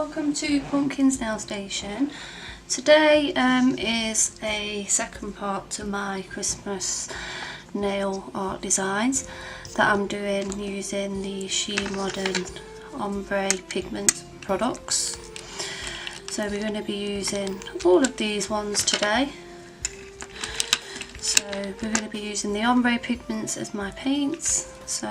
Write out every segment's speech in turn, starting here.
welcome to Pumpkin's Nail Station. Today is a second part to my Christmas nail art designs that I'm doing using the She Modern ombre pigment products. So we're going to be using all of these ones today. So we're going to be using the ombre pigments as my paints. So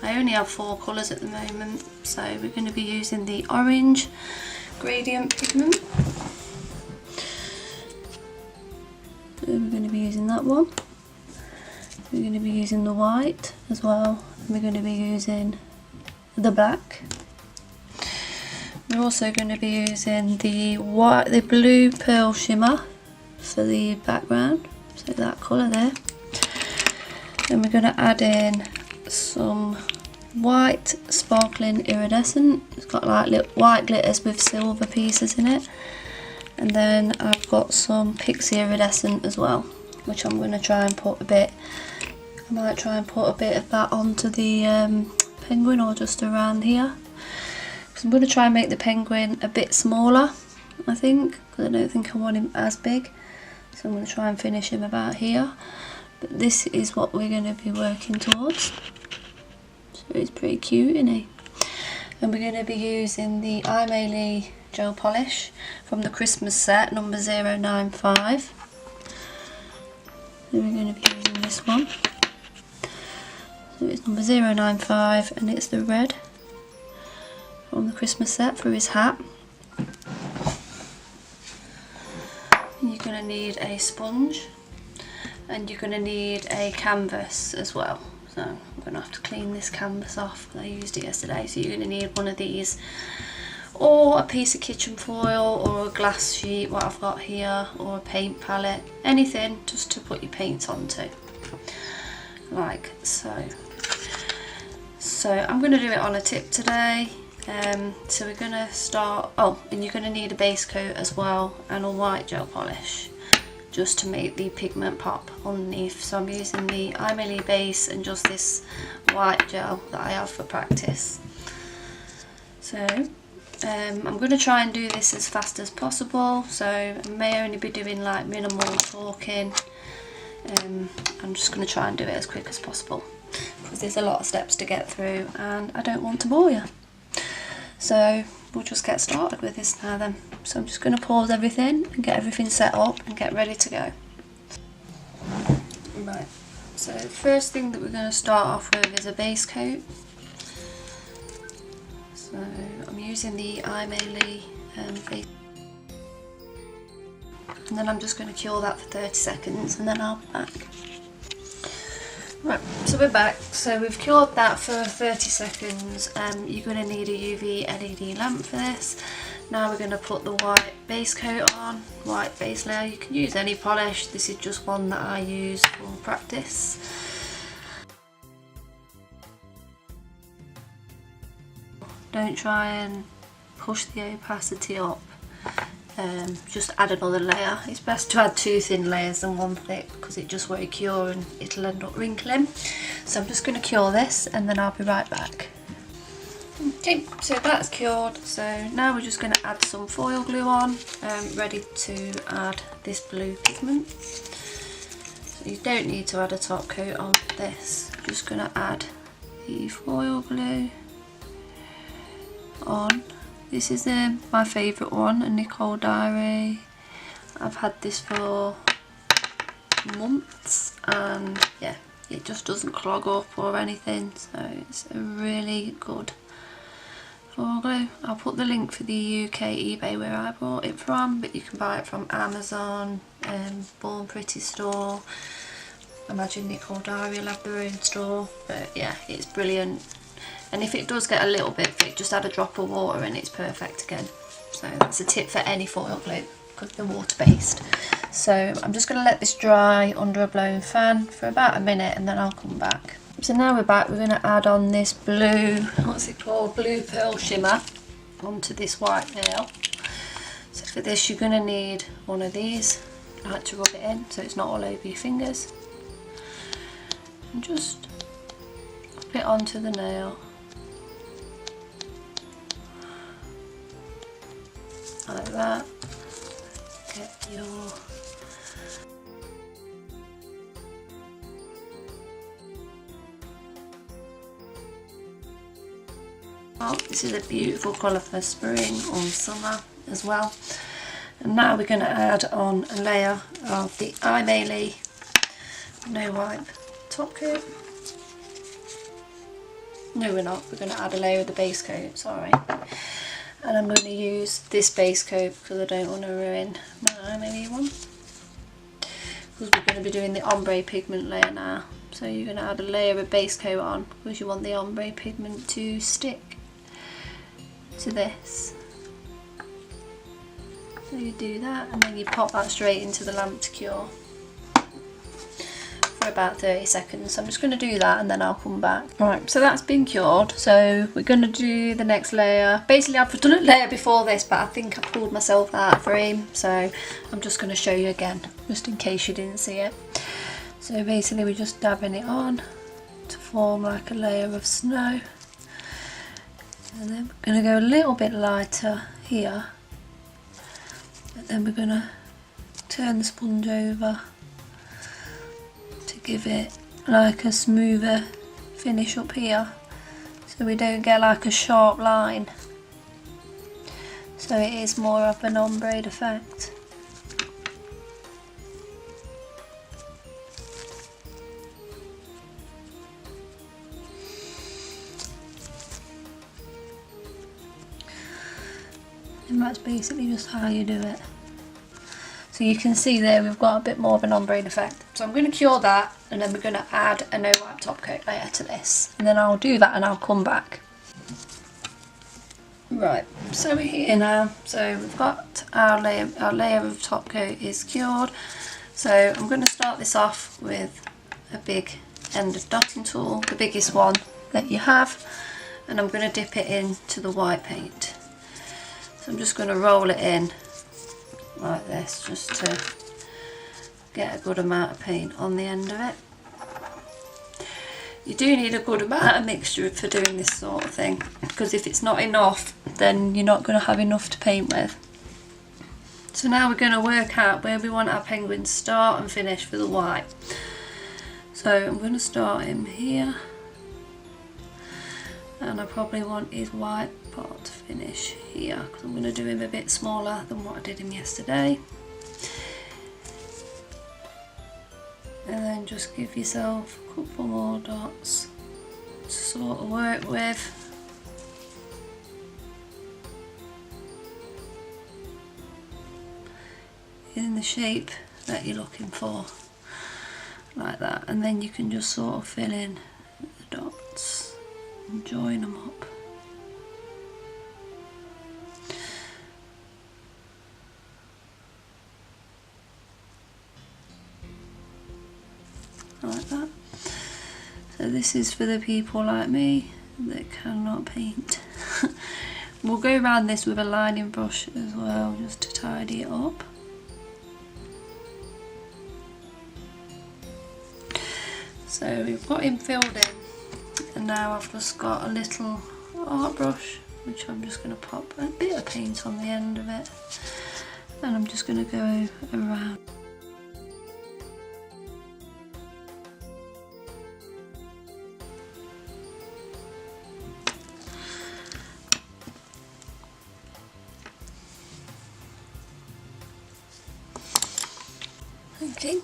I only have 4 colours at the moment, so we're going to be using the orange gradient pigment. So we're going to be using that one. We're going to be using the white as well, and we're going to be using the black. We're also going to be using the blue pearl shimmer for the background, so that colour there. Then we're going to add in some white sparkling iridescent. It's got like little white glitters with silver pieces in it, and then I've got some pixie iridescent as well, which I'm going to try and put a bit. I might try and put a bit of that onto the penguin, or just around here, because I'm going to try and make the penguin a bit smaller, I think, because I don't think I want him as big. So I'm going to try and finish him about here. But this is what we're going to be working towards. So it's pretty cute, isn't he? And we're going to be using the Aimeili gel polish from the Christmas set, number 095. So we're going to be using this one. So it's number 095, and it's the red from the Christmas set for his hat. And you're going to need a sponge, and you're going to need a canvas as well. So I'm going to have to clean this canvas off, I used it yesterday. So you're going to need one of these, or a piece of kitchen foil, or a glass sheet, what I've got here, or a paint palette, anything just to put your paints onto, like so. So I'm going to do it on a tip today. So we're going to start, and you're going to need a base coat as well, and a white gel polish, just to make the pigment pop underneath. So I'm using the Aimeili base and just this white gel that I have for practice. So I'm going to try and do this as fast as possible, so I may only be doing like minimal talking. I'm just going to try and do it as quick as possible, because there's a lot of steps to get through and I don't want to bore you. So we'll just get started with this now then. So I'm just going to pause everything and get everything set up and get ready to go. Right, so the first thing that we're going to start off with is a base coat. So I'm using the Aimeili base, and then I'm just going to cure that for 30 seconds and then I'll be back. Right, so we're back. So we've cured that for 30 seconds. You're going to need a UV LED lamp for this. Now we're going to put the white base coat on, white base layer. You can use any polish, this is just one that I use for practice. Don't try and push the opacity up. Just add another layer. It's best to add 2 thin layers than 1 thick, because it just won't cure and it'll end up wrinkling. So I'm just going to cure this and then I'll be right back. Okay, so that's cured. So now we're just going to add some foil glue on, ready to add this blue pigment. So you don't need to add a top coat on this. I'm just going to add the foil glue on. This is my favourite one, a Nicole Diary. I've had this for months and yeah, it just doesn't clog up or anything, so it's a really good foil glue. I'll put the link for the UK eBay where I bought it from, but you can buy it from Amazon, Born Pretty store. I imagine Nicole Diary will have their own store, but yeah, it's brilliant. And if it does get a little bit thick, just add a drop of water and it's perfect again. So that's a tip for any foil glue, because they're water based. So I'm just going to let this dry under a blowing fan for about a minute and then I'll come back. So now we're back, we're going to add on this blue, what's it called, blue pearl shimmer onto this white nail. So for this you're going to need one of these. I like to rub it in so it's not all over your fingers. And just put it onto the nail. like that. Get your this is a beautiful colour for spring or summer as well. And now we're going to add on a layer of the Aimeili No Wipe top coat. No, we're not. We're going to add a layer of the base coat, sorry. And I'm going to use this base coat because I don't want to ruin my Aimeili one. Because we're going to be doing the ombre pigment layer now. So you're going to add a layer of base coat on because you want the ombre pigment to stick to this. So you do that and then you pop that straight into the lamp to cure for about 30 seconds. So I'm just going to do that and then I'll come back. Right, so that's been cured. So we're going to do the next layer. Basically I've done a layer before this, but I think I pulled myself out of frame. So I'm just going to show you again, just in case you didn't see it. So basically we're just dabbing it on to form like a layer of snow. And then we're going to go a little bit lighter here. But then we're going to turn the sponge over to give it like a smoother finish up here, so we don't get like a sharp line, so it is more of an ombre effect. And that's basically just how you do it. So you can see there we've got a bit more of an ombre effect. So I'm going to cure that and then we're going to add a no wipe top coat layer to this. And then I'll do that and I'll come back. Right, so we're here now. So we've got our layer of top coat is cured. So I'm going to start this off with a big end of dotting tool, the biggest one that you have. And I'm going to dip it into the white paint. So I'm just going to roll it in like this just to get a good amount of paint on the end of it. You do need a good amount of mixture for doing this sort of thing, because if it's not enough then you're not going to have enough to paint with. So now we're going to work out where we want our penguin to start and finish for the white. So I'm going to start him here, and I probably want his white part to finish here because I'm going to do him a bit smaller than what I did him yesterday. And then just give yourself a couple more dots to sort of work with. In the shape that you're looking for, like that, and then you can just sort of fill in the dots and join them up. Like that. So this is for the people like me that cannot paint. We'll go around this with a lining brush as well, just to tidy it up. So we've got him filled in, and now I've just got a little art brush which I'm just going to pop a bit of paint on the end of it, and I'm just going to go around. Okay,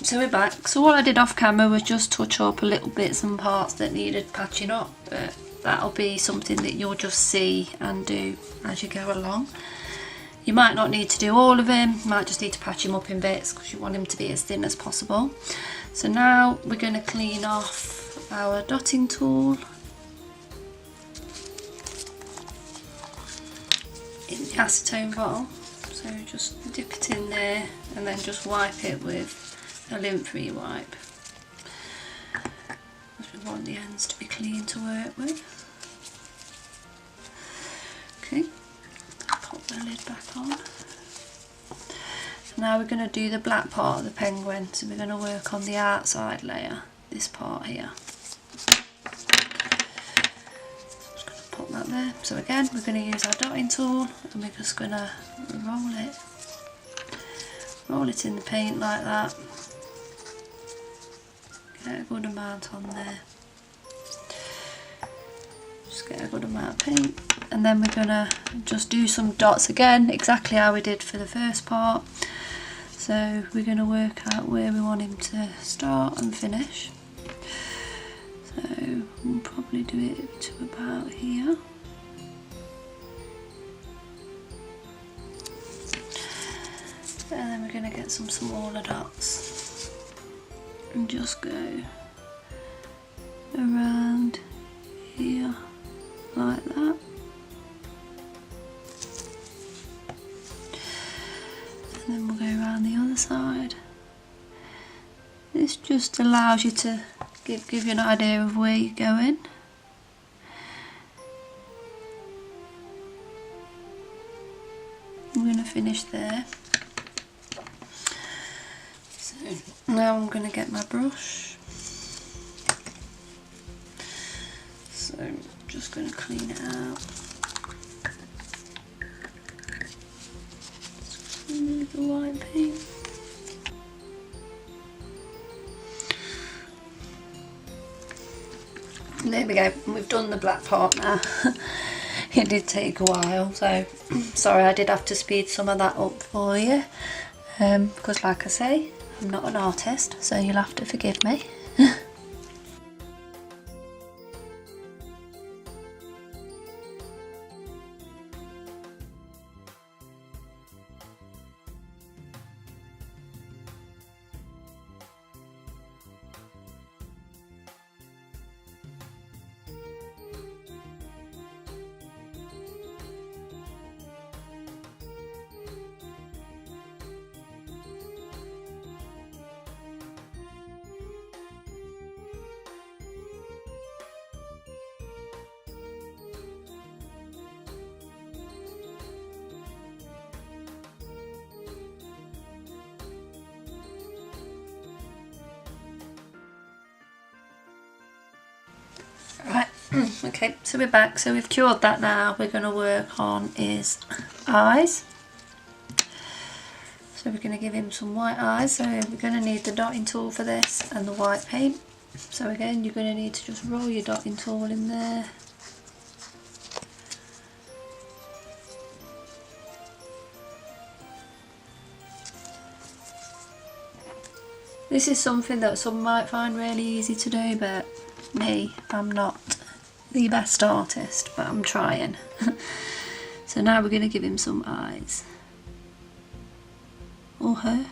so we're back. So all I did off camera was just touch up a little bits and parts that needed patching up, but that'll be something that you'll just see and do as you go along. You might not need to do all of him, you might just need to patch him up in bits because you want him to be as thin as possible. So now we're going to clean off our dotting tool in the acetone bottle. So just dip it in there and then just wipe it with a lint-free wipe. Because we want the ends to be clean to work with. Okay, pop the lid back on. So now we're going to do the black part of the penguin. So we're going to work on the outside layer, this part here. So I'm just going to pop that out there. So again, we're going to use our dotting tool and we're just going to roll it in the paint like that. Get a good amount on there. Just get a good amount of paint, and then we're going to just do some dots again, exactly how we did for the first part. So we're going to work out where we want him to start and finish. So we'll probably do it to about here. And then we're going to get some smaller dots and just go around here like that. And then we'll go around the other side. This just allows you to give you an idea of where you're going. I'm going to finish there. So now I'm going to get my brush. So I'm just going to clean it out. Remove the white paint. There we go, we've done the black part now. It did take a while, so sorry I did have to speed some of that up for you, because like I say, I'm not an artist, so you'll have to forgive me. Right, okay, so we're back, so we've cured that now. We're going to work on his eyes. So we're going to give him some white eyes, so we're going to need the dotting tool for this and the white paint. So again, you're going to need to just roll your dotting tool in there. This is something that some might find really easy to do, but me, I'm not the best artist, but I'm trying. So now we're going to give him some eyes. Or her.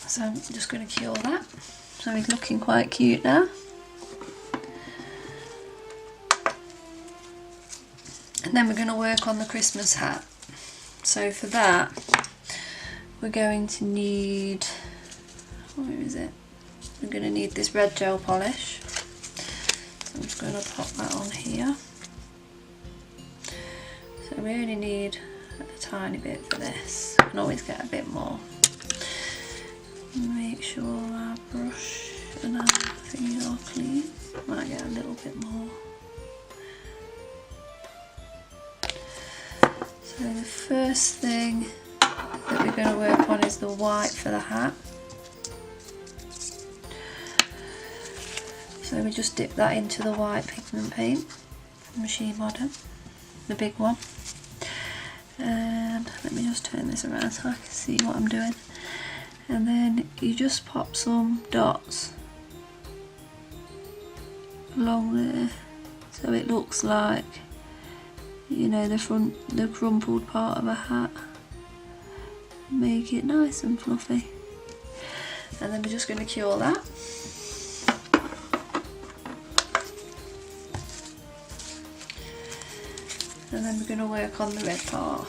So I'm just going to cure that. So he's looking quite cute now. And then we're going to work on the Christmas hat. So for that, we're going to need, where is it? We're going to need this red gel polish. So I'm just going to pop that on here. So we only need a tiny bit for this. You can always get a bit more. Make sure our brush and our thingies are clean. Might get a little bit more. So the first thing that we're going to work on is the white for the hat. So we just dip that into the white pigment paint from Machine Modern, the big one. And let me just turn this around so I can see what I'm doing. And then you just pop some dots along there so it looks like, you know, the crumpled part of a hat. Make it nice and fluffy. And then we're just going to cure that. And then we're going to work on the red part.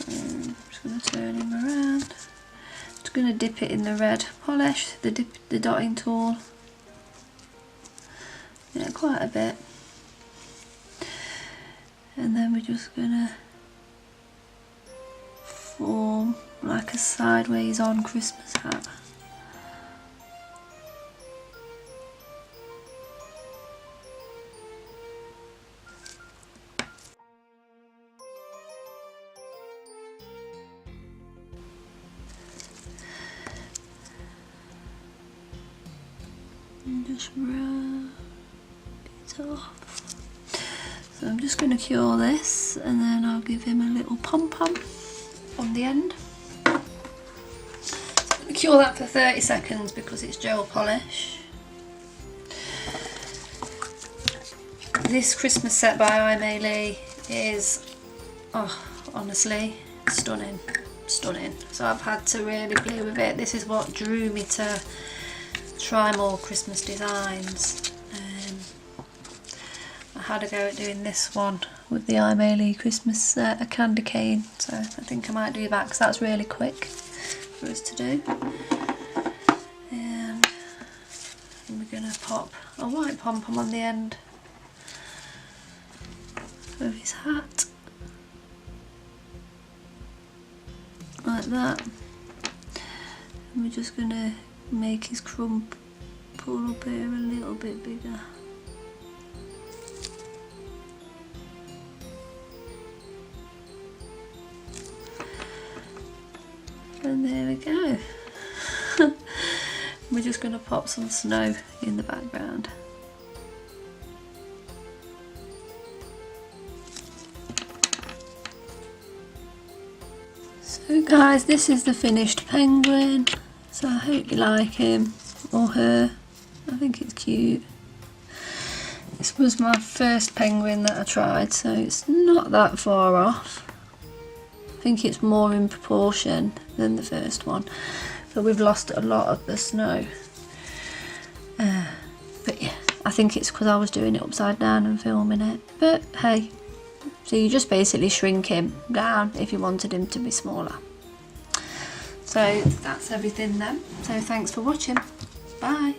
I'm just going to turn him around. Just going to dip it in the red polish, the dotting tool. Yeah, quite a bit. And then we're just going to form like a sideways on Christmas hat. And just round it off. So I'm just going to cure this and then I'll give him a little pom-pom on the end. So I'm going to cure that for 30 seconds because it's gel polish. This Christmas set by Aimeili is, oh, honestly, stunning, stunning. So I've had to really play with it. This is what drew me to try more Christmas designs. I had a go at doing this one with the Aimeili Christmas a candy cane, so I think I might do that because that's really quick for us to do. And we're going to pop a white pom-pom on the end of his hat, like that. And we're just going to make his crump pull up here a little bit bigger. And there we go. We're just going to pop some snow in the background. So guys, this is the finished penguin. So I hope you like him or her. I think it's cute. This was my first penguin that I tried, so it's not that far off. I think it's more in proportion than the first one, but we've lost a lot of the snow. But yeah, I think it's because I was doing it upside down and filming it. But hey, so you just basically shrink him down if you wanted him to be smaller. So that's everything then. So thanks for watching. Bye.